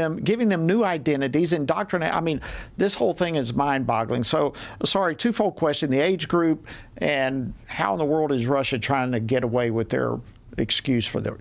them new identities, indoctrinating? I mean, this whole thing is mind-boggling. So, sorry, twofold question: the age group, and how in the world is Russia trying to get away with their excuse for their?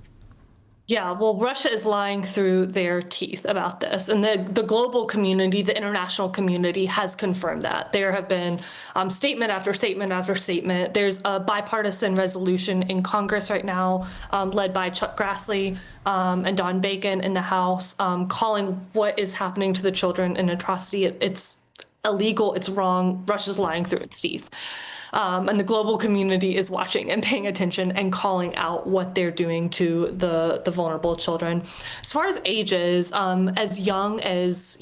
Yeah, well, Russia is lying through their teeth about this. And the global community, the international community, has confirmed that. There have been statement after statement after statement. There's a bipartisan resolution in Congress right now, led by Chuck Grassley and Don Bacon in the House, calling what is happening to the children an atrocity. It's illegal. It's wrong. Russia's lying through its teeth. And the global community is watching and paying attention and calling out what they're doing to the vulnerable children. As far as ages, as young as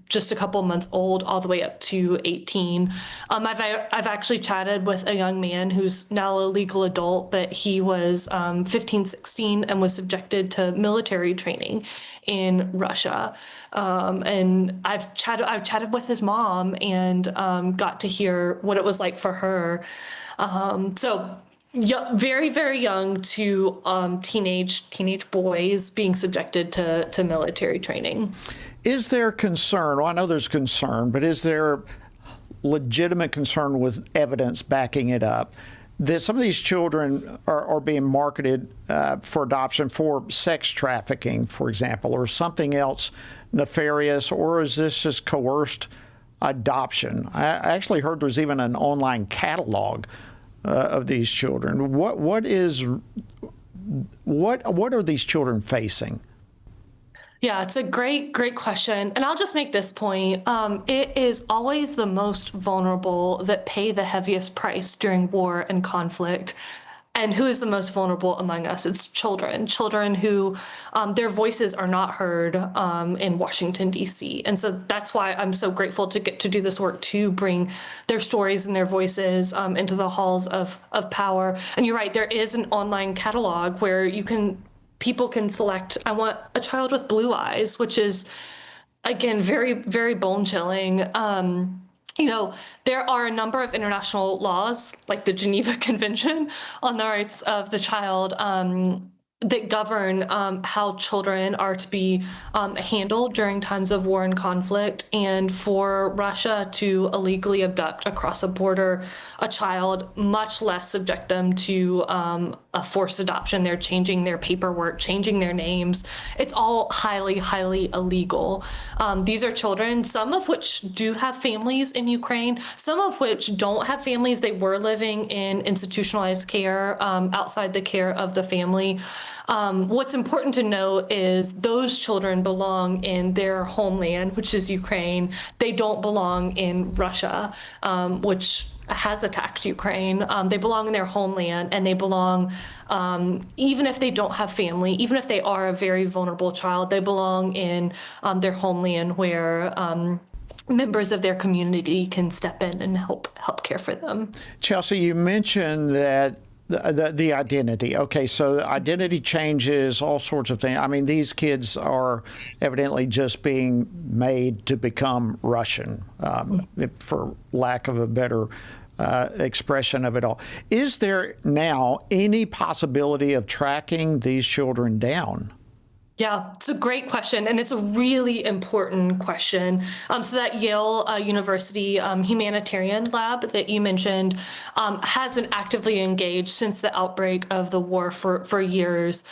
just a couple months old, all the way up to 18. I've actually chatted with a young man who's now a legal adult, but he was 15, 16 and was subjected to military training in Russia. And I've chatted with his mom and got to hear what it was like for her. So very, very young to teenage boys being subjected to military training. Is there concern? Well, I know there's concern, but is there legitimate concern with evidence backing it up that some of these children are being marketed for adoption for sex trafficking, for example, or something else nefarious, or is this just coerced adoption? I actually heard there's even an online catalog of these children. What are these children facing? Yeah, it's a great question. And I'll just make this point. It is always the most vulnerable that pay the heaviest price during war and conflict. And who is the most vulnerable among us? It's children who their voices are not heard in Washington, D.C. And so that's why I'm so grateful to get to do this work, to bring their stories and their voices into the halls of power. And you're right, there is an online catalog where people can select, I want a child with blue eyes, which is, again, very, very bone-chilling. There are a number of international laws, like the Geneva Convention on the Rights of the Child, that govern how children are to be handled during times of war and conflict. And for Russia to illegally abduct across a border a child, much less subject them to a forced adoption. They're changing their paperwork, changing their names. It's all highly, highly illegal. These are children, some of which do have families in Ukraine, some of which don't have families. They were living in institutionalized care outside the care of the family. What's important to know is those children belong in their homeland, which is Ukraine. They don't belong in Russia, which has attacked Ukraine. They belong in their homeland, and they belong, even if they don't have family, even if they are a very vulnerable child, they belong in their homeland where members of their community can step in and help care for them. Chelsea, you mentioned that the identity. Okay, so identity changes, all sorts of things. I mean, these kids are evidently just being made to become Russian, for lack of a better expression of it all. Is there now any possibility of tracking these children down? Yeah, it's a great question, and it's a really important question. So that Yale University humanitarian lab that you mentioned has been actively engaged since the outbreak of the war for years,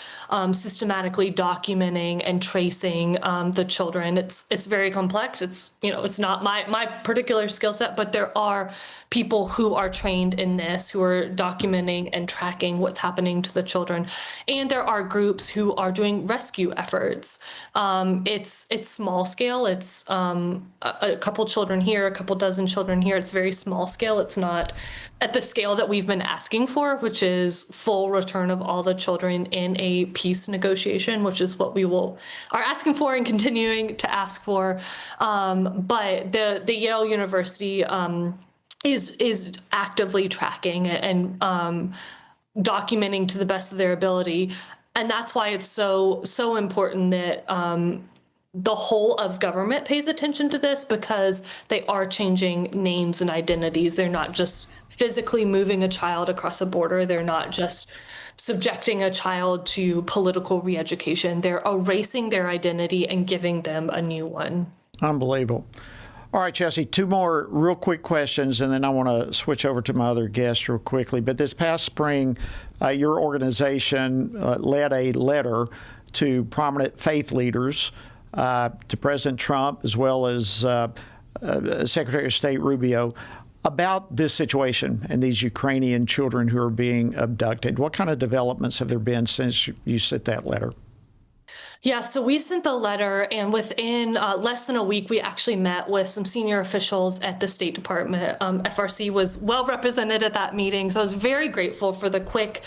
systematically documenting and tracing the children. It's very complex. It's not my particular skill set, but there are people who are trained in this, who are documenting and tracking what's happening to the children. And there are groups who are doing rescue efforts. It's small scale. It's a couple children here, a couple dozen children here. It's very small scale. It's not at the scale that we've been asking for, which is full return of all the children in a peace negotiation, which is what we are asking for and continuing to ask for. But the Yale University is actively tracking and documenting to the best of their ability. And that's why it's so important that the whole of government pays attention to this, because they are changing names and identities. They're not just physically moving a child across a border. They're not just subjecting a child to political re-education. They're erasing their identity and giving them a new one. Unbelievable. All right, Chelsea, two more real quick questions, and then I want to switch over to my other guests real quickly. But this past spring, your organization led a letter to prominent faith leaders, to President Trump, as well as Secretary of State Rubio, about this situation and these Ukrainian children who are being abducted. What kind of developments have there been since you sent that letter? Yeah, so we sent the letter, and within less than a week, we actually met with some senior officials at the State Department. FRC was well represented at that meeting, so I was very grateful for the quick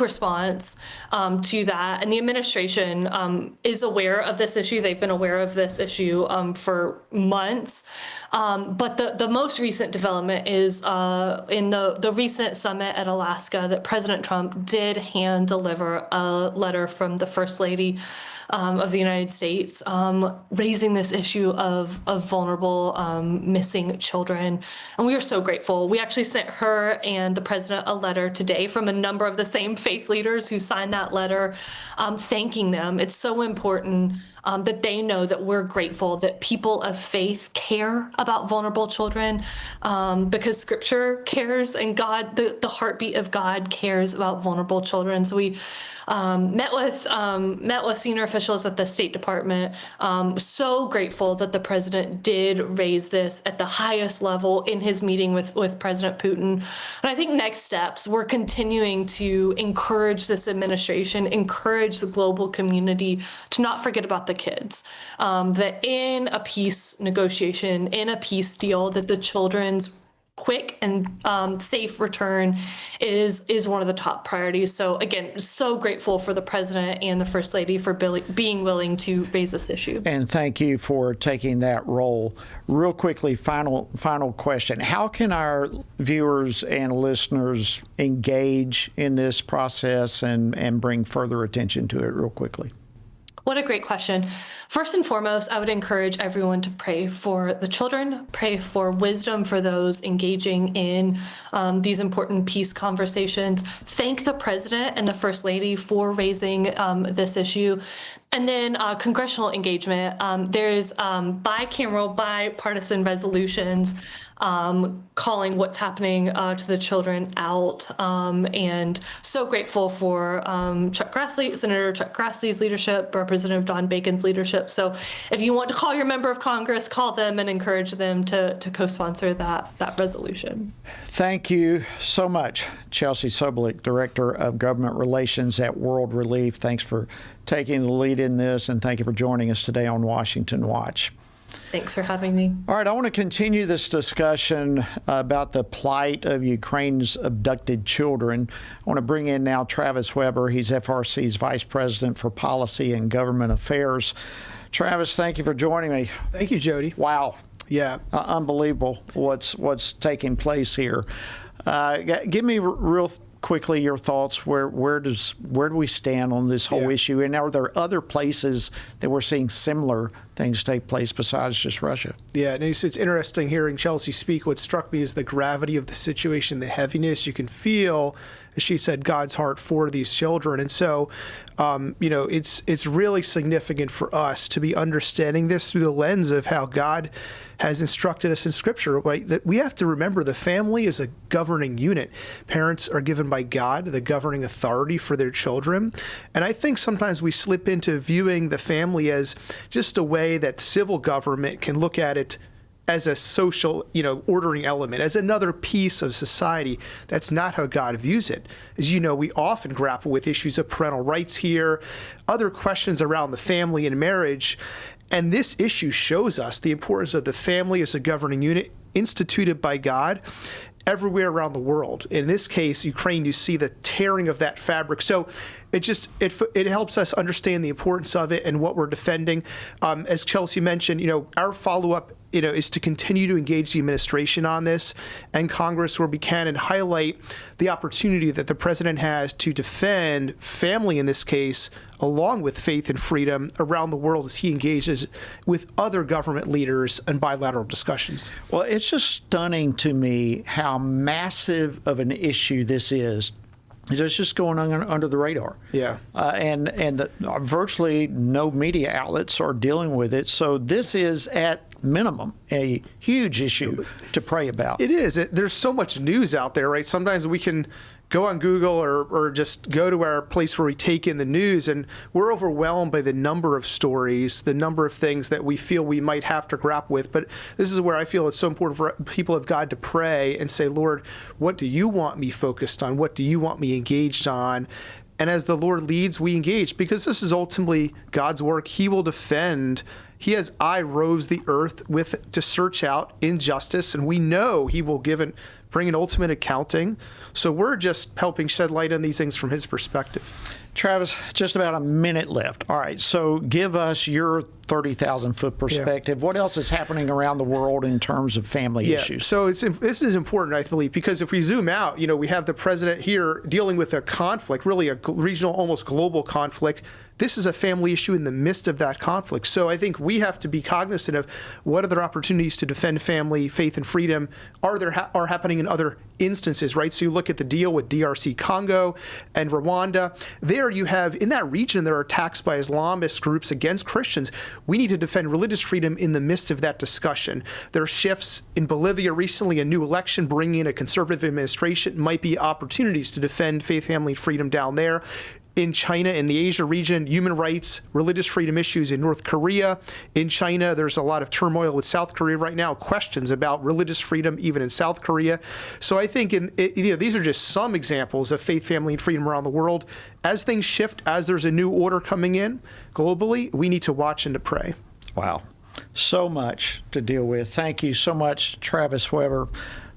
response to that. And the administration is aware of this issue. They've been aware of this issue for months. But the most recent development is in the recent summit at Alaska that President Trump did hand deliver a letter from the First Lady of the United States, raising this issue of vulnerable missing children. And we are so grateful. We actually sent her and the president a letter today from a number of the same faith leaders who signed that letter, thanking them. It's so important that they know that we're grateful that people of faith care about vulnerable children, because Scripture cares, and God, the heartbeat of God, cares about vulnerable children. So we met with senior officials at the State Department. So grateful that the president did raise this at the highest level in his meeting with President Putin. And I think next steps, we're continuing to encourage this administration, encourage the global community to not forget about the kids, that in a peace negotiation, in a peace deal, that the children's quick and safe return is one of the top priorities. So again, so grateful for the president and the First Lady for being willing to raise this issue. And thank you for taking that role. Real quickly, final question. How can our viewers and listeners engage in this process and bring further attention to it real quickly? What a great question. First and foremost, I would encourage everyone to pray for the children, pray for wisdom for those engaging in these important peace conversations. Thank the president and the first lady for raising this issue. And then congressional engagement. There's bicameral, bipartisan resolutions calling what's happening to the children out. And so grateful for Senator Chuck Grassley's leadership, Representative Don Bacon's leadership. So if you want to call your member of Congress, call them and encourage them to co-sponsor that resolution. Thank you so much, Chelsea Sobolik, Director of Government Relations at World Relief. Thanks for taking the lead in this, and thank you for joining us today on Washington Watch. Thanks for having me. All right, I want to continue this discussion about the plight of Ukraine's abducted children. I want to bring in now Travis Weber. He's FRC's Vice President for Policy and Government Affairs. Travis, thank you for joining me. Thank you, Jody. Wow. Yeah. Unbelievable what's taking place here. Give me real quickly your thoughts. Where do we stand on this whole issue? And are there other places that we're seeing similar things take place besides just Russia? Yeah, and it's interesting hearing Chelsea speak. What struck me is the gravity of the situation, the heaviness. You can feel, as she said, God's heart for these children. And so, it's really significant for us to be understanding this through the lens of how God has instructed us in Scripture, right? That we have to remember the family is a governing unit. Parents are given by God the governing authority for their children. And I think sometimes we slip into viewing the family as just a way that civil government can look at it as a social, ordering element, as another piece of society. That's not how God views it. As you know, we often grapple with issues of parental rights here, other questions around the family and marriage. And this issue shows us the importance of the family as a governing unit instituted by God everywhere around the world. In this case, Ukraine, you see the tearing of that fabric. So it helps us understand the importance of it and what we're defending. As Chelsea mentioned, our follow-up is to continue to engage the administration on this and Congress where we can and highlight the opportunity that the president has to defend family in this case, along with faith and freedom around the world as he engages with other government leaders and bilateral discussions. Well, it's just stunning to me how massive of an issue this is. It's just going on under the radar. Yeah. And virtually no media outlets are dealing with it. So this is at minimum a huge issue to pray about. It is. There's so much news out there, right? Sometimes we can go on Google or just go to our place where we take in the news, and we're overwhelmed by the number of stories, the number of things that we feel we might have to grapple with. But this is where I feel it's so important for people of God to pray and say, Lord, what do you want me focused on? What do you want me engaged on? And as the Lord leads, we engage, because this is ultimately God's work. He will defend. He has roves the earth to search out injustice, and we know he will bring an ultimate accounting. So we're just helping shed light on these things from his perspective. Travis, just about a minute left. All right, so give us your 30,000-foot perspective. Yeah. What else is happening around the world in terms of family issues? So this is important, I believe, because if we zoom out, we have the president here dealing with a conflict, really a regional, almost global conflict. This is a family issue in the midst of that conflict. So I think we have to be cognizant of what other opportunities to defend family, faith, and freedom are happening in other instances, right? So you look at the deal with DRC Congo and Rwanda. There you have, in that region, there are attacks by Islamist groups against Christians. We need to defend religious freedom in the midst of that discussion. There are shifts in Bolivia recently, a new election bringing in a conservative administration. Might be opportunities to defend faith, family, and freedom down there. In China, in the Asia region, human rights, religious freedom issues in North Korea. In China, there's a lot of turmoil with South Korea right now, questions about religious freedom even in South Korea. So I think these are just some examples of faith, family, and freedom around the world. As things shift, as there's a new order coming in globally, we need to watch and to pray. Wow. So much to deal with. Thank you so much, Travis Weber,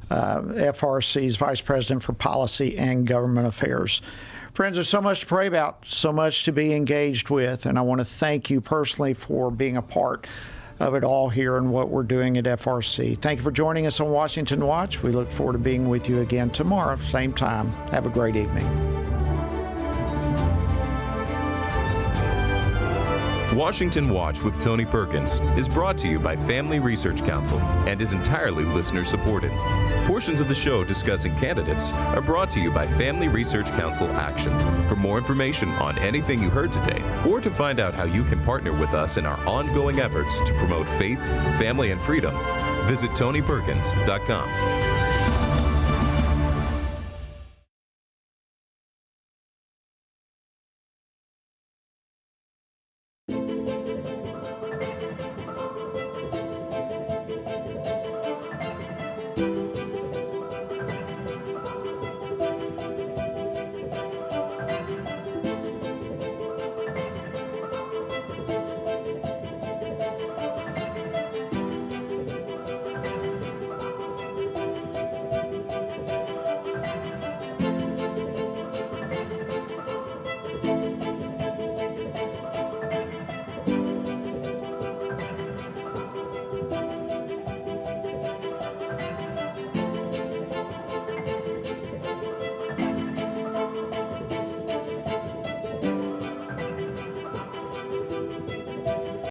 FRC's Vice President for Policy and Government Affairs. Friends, there's so much to pray about, so much to be engaged with, and I want to thank you personally for being a part of it all here and what we're doing at FRC. Thank you for joining us on Washington Watch. We look forward to being with you again tomorrow, same time. Have a great evening. Washington Watch with Tony Perkins is brought to you by Family Research Council and is entirely listener-supported. Portions of the show discussing candidates are brought to you by Family Research Council Action. For more information on anything you heard today, or to find out how you can partner with us in our ongoing efforts to promote faith, family, and freedom, visit TonyPerkins.com.